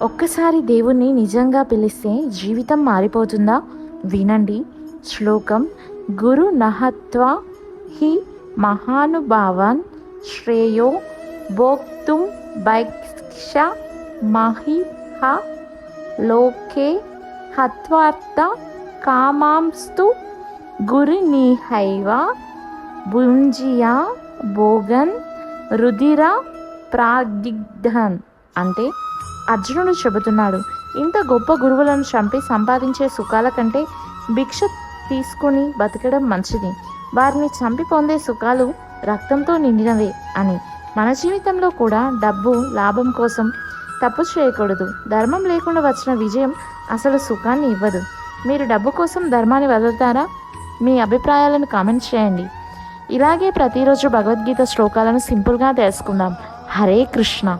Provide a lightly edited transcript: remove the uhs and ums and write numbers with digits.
ఒక్కసారి దేవుణ్ణి నిజంగా పిలిస్తే జీవితం మారిపోతుందా? వినండి శ్లోకం. గురు నహత్వా హి మహానుభావాన్ శ్రేయో భోక్తుం భైక్ష మహిహ లోకే హత్వార్థ కామాంస్తు గురునిహైవ భుంజియా భోగన్ రుధిర ప్రాగ్ధన్. అంటే అర్జునుడు చెబుతున్నాడు, ఇంత గొప్ప గురువులను చంపి సంపాదించే సుఖాల కంటే భిక్ష తీసుకుని బతకడం మంచిది. వారిని చంపి పొందే సుఖాలు రక్తంతో నిండినవే అని. మన జీవితంలో కూడా డబ్బు లాభం కోసం తప్పు చేయకూడదు. ధర్మం లేకుండా వచ్చిన విజయం అసలు సుఖాన్ని ఇవ్వదు. మీరు డబ్బు కోసం ధర్మాన్ని వదులుతారా? మీ అభిప్రాయాలను కామెంట్ చేయండి. ఇలాగే ప్రతిరోజు భగవద్గీత శ్లోకాలను సింపుల్గా తెలుసుకుందాం. హరే కృష్ణ.